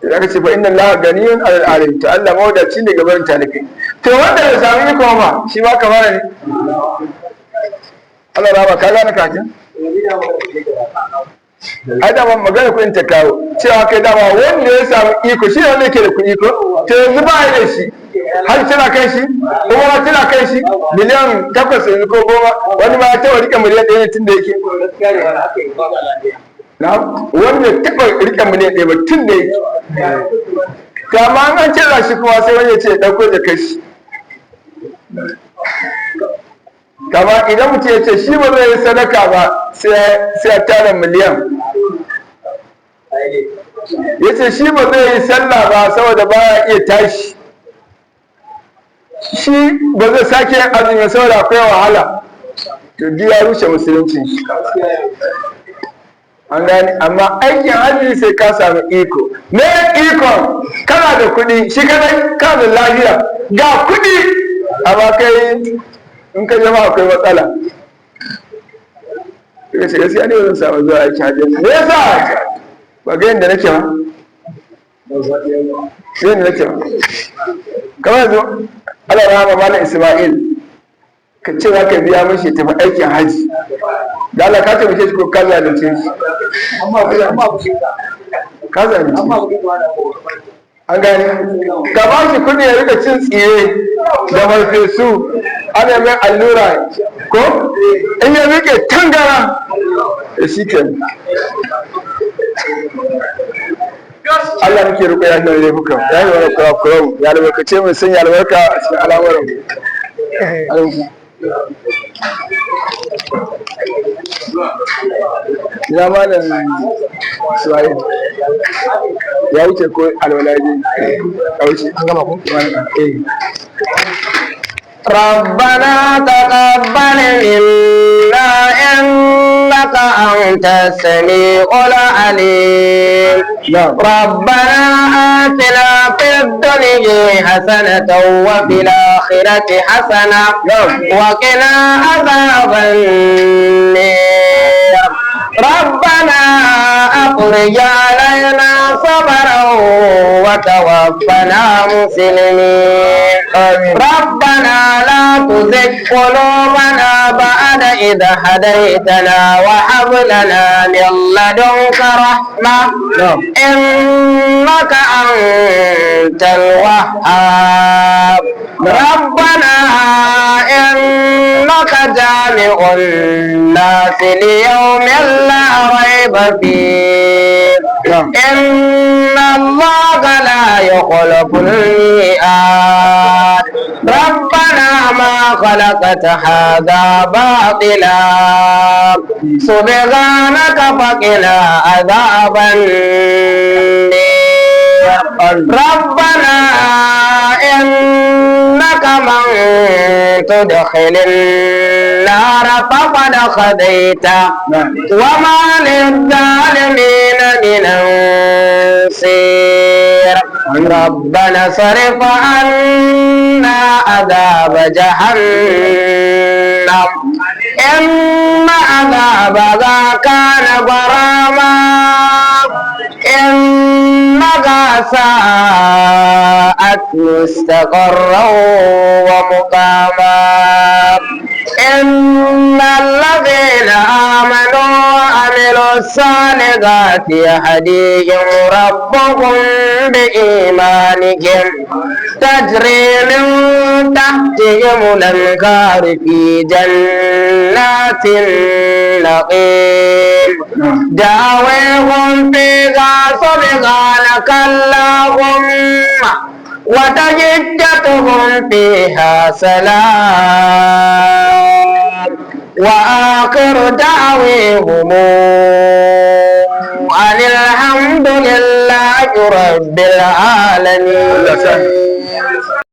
to aka ce fa inna Allah ganiyun alal alamin, to Allah mawadaci ne gaban talikai. To wanda ya sami iko ba shi ma kamar ne Allah raba ka gane kakin ai dama magana kuɗin ta kawo cewa kai dama wanda ya samu iko shi ne wanda yake da kuɗi ko to yanzu ba ya da shi har tana kai shi kuma tana kai shi miliyan 8 yanzu ko 10 wani ma ya taɓa rike miliyan 1 ne tun da yake na wanda taɓa rike miliyan 1 ba tun da yake kama an cira shi kuma sai wani ya ce ya ɗauko da kai shi kama idan mutum ya ce shi ba zai yi sadaka ba sai ya tara miliyan ya ce shi ba zai yi sallah ba saboda ba ya iya tashi shi ba zai sake yin azumi saboda akwai wahala to duk ya rushe musulunci an gani amma aikin azumi sai ka samu iko me iko kana da kuɗi shi kadai kana da lafiya ga kuɗi amma kai in ka jama akwai matsala ka ce gaskiya ne ba zan samu zuwa aikin hajji me yasa ba ga yadda nake ba sai yadda nake ba kamar yanzu Allah rahama malam Isma'il ka ce za ka biya mashi tafi aikin hajji da Allah ka taimake shi ko ka zalunce shi ka zalunce an gani ka ba shi kudi ya rika cin tsire da farfesu ana mai allura ko in ya rike tangara da shi ke Allah muke roƙo ya shi ne muka ya yi wani kurakuran ya albarkace mu sun yi albarka a cikin al'amuran ya malam Ismail ya wuce ko alwalaji a wuce an gama ko ربنا تقبل منا إنك أنت السميع العليم ربنا آتنا في الدنيا حسنة وفي الآخرة حسنة وقنا عذاب النار ربنا أخرج علينا صبرا وتوفنا مسلمين ربنا لا تزغ قلوبنا بعد إذ هديتنا وهب لنا من لدنك رحمة إنك أنت الوهاب ربنا إنك جامع الناس ليوم لا ريب فيه إن الله لا يخلف الميعاد ربنا ما خلقت هذا باطلا سبحانك فقنا عذاب النار ربنا إنك من تدخل النار فقد خذيته وما للظالمين من أنصير ربنا صرف عنا عذاب جهنم إن عذابها كان غراما إنها ساءت مستقرا ومقاما إن الذين آمنوا وعملوا الصالحات يهديهم ربهم بإيمانهم تجري من تحتهم الأنهار في جنات النعيم دعواهم فيها سبحانك اللهم وتحيتهم فيها سلام وآخر دعواهم أن الحمد لله رب العالمين.